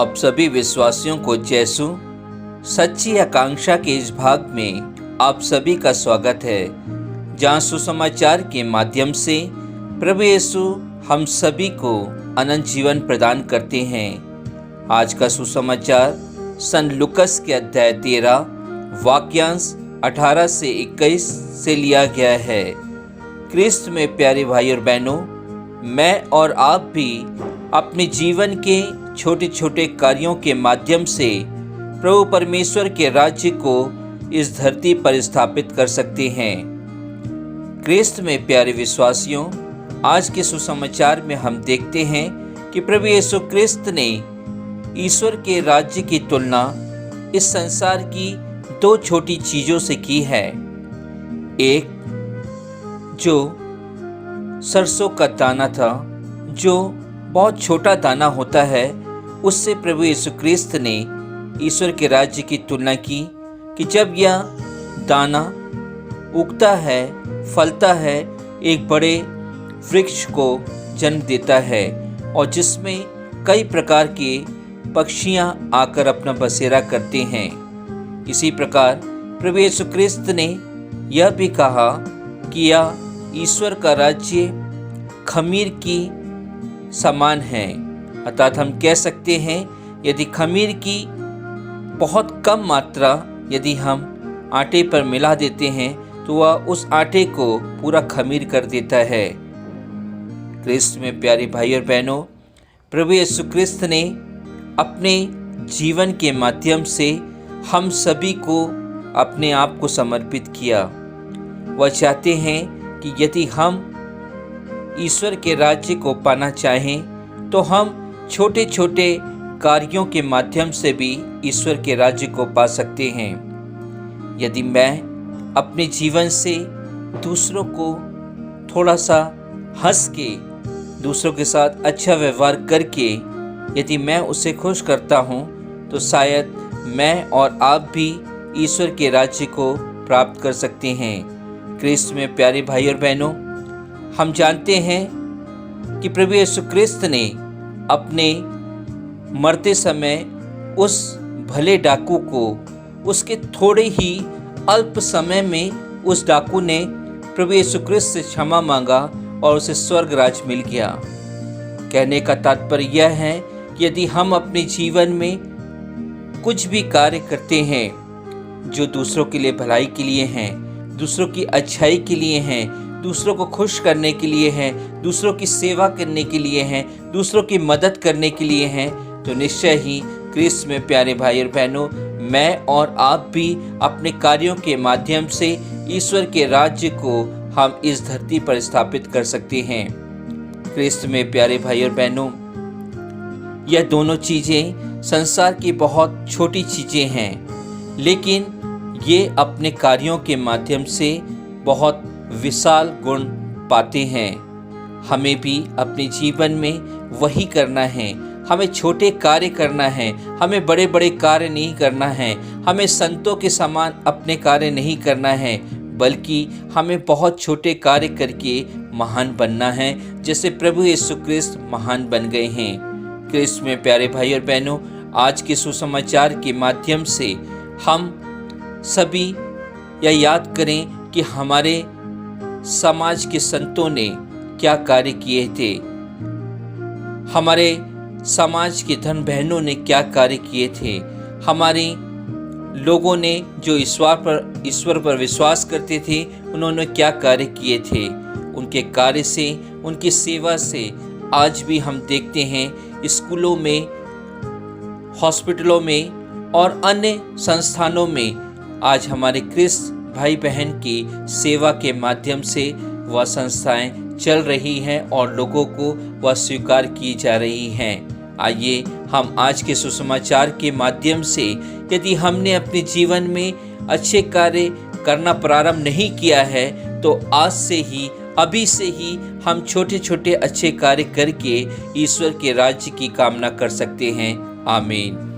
अब सभी विश्वासियों को यीशु सच्ची आकांक्षा के इस भाग में आप सभी का स्वागत है, जहां सुसमाचार के माध्यम से प्रभु यीशु हम सभी को अनंत जीवन प्रदान करते हैं। आज का सुसमाचार सन लुकस के अध्याय 13 वाक्यांश 18 से 21 से लिया गया है। क्रिस्त में प्यारे भाई और बहनों, मैं और आप भी अपने जीवन के छोटे छोटे कार्यों के माध्यम से प्रभु परमेश्वर के राज्य को इस धरती पर स्थापित कर सकते हैं। क्रिस्त में प्यारे विश्वासियों, आज के सुसमाचार में हम देखते हैं कि प्रभु यीशु क्रिस्त ने ईश्वर के राज्य की तुलना इस संसार की दो छोटी चीजों से की है। एक जो सरसों का दाना था, जो बहुत छोटा दाना होता है, उससे प्रभु यीशु क्रिस्त ने ईश्वर के राज्य की तुलना की कि जब यह दाना उगता है, फलता है, एक बड़े वृक्ष को जन्म देता है और जिसमें कई प्रकार के पक्षियां आकर अपना बसेरा करते हैं। इसी प्रकार प्रभु यीशु क्रिस्त ने यह भी कहा कि यह ईश्वर का राज्य खमीर की समान है। अर्थात हम कह सकते हैं, यदि खमीर की बहुत कम मात्रा यदि हम आटे पर मिला देते हैं तो वह उस आटे को पूरा खमीर कर देता है। क्रिस्त में प्यारे भाई और बहनों, प्रभु यीशु क्रिस्त ने अपने जीवन के माध्यम से हम सभी को अपने आप को समर्पित किया। वह चाहते हैं कि यदि हम ईश्वर के राज्य को पाना चाहें तो हम छोटे छोटे कार्यों के माध्यम से भी ईश्वर के राज्य को पा सकते हैं। यदि मैं अपने जीवन से दूसरों को थोड़ा सा हंस के, दूसरों के साथ अच्छा व्यवहार करके यदि मैं उसे खुश करता हूँ तो शायद मैं और आप भी ईश्वर के राज्य को प्राप्त कर सकते हैं। क्रिस्त में प्यारे भाई और बहनों, हम जानते हैं कि प्रभु यीशु क्रिस्त ने अपने मरते समय उस भले डाकू को, उसके थोड़े ही अल्प समय में उस डाकू ने प्रभु यीशु क्रिस्त से क्षमा मांगा और उसे स्वर्ग राज मिल गया। कहने का तात्पर्य यह है कि यदि हम अपने जीवन में कुछ भी कार्य करते हैं जो दूसरों के लिए भलाई के लिए हैं, दूसरों की अच्छाई के लिए हैं, दूसरों को खुश करने के लिए हैं, दूसरों की सेवा करने के लिए हैं, दूसरों की मदद करने के लिए हैं, तो निश्चय ही क्रिस्त में प्यारे भाई और बहनों, मैं और आप भी अपने कार्यों के माध्यम से ईश्वर के राज्य को हम इस धरती पर स्थापित कर सकते हैं। क्रिस्त में प्यारे भाई और बहनों, यह दोनों चीज़ें संसार की बहुत छोटी चीज़ें हैं, लेकिन ये अपने कार्यों के माध्यम से बहुत विशाल गुण पाते हैं। हमें भी अपने जीवन में वही करना है। हमें छोटे कार्य करना है, हमें बड़े बड़े कार्य नहीं करना है, हमें संतों के समान अपने कार्य नहीं करना है, बल्कि हमें बहुत छोटे कार्य करके महान बनना है, जैसे प्रभु यीशु क्रिस्त महान बन गए हैं। क्रिस्त में प्यारे भाई और बहनों, आज के सुसमाचार के माध्यम से हम सभी यह याद करें कि हमारे समाज के संतों ने क्या कार्य किए थे, हमारे समाज के धन बहनों ने क्या कार्य किए थे, हमारे लोगों ने जो ईश्वर पर विश्वास करते थे उन्होंने क्या कार्य किए थे। उनके कार्य से, उनकी सेवा से आज भी हम देखते हैं स्कूलों में, हॉस्पिटलों में और अन्य संस्थानों में आज हमारे क्रिस्त भाई बहन की सेवा के माध्यम से वह संस्थाएं चल रही हैं और लोगों को वह स्वीकार की जा रही हैं। आइए हम आज के सुसमाचार के माध्यम से, यदि हमने अपने जीवन में अच्छे कार्य करना प्रारंभ नहीं किया है तो आज से ही, अभी से ही हम छोटे छोटे अच्छे कार्य करके ईश्वर के राज्य की कामना कर सकते हैं। आमीन।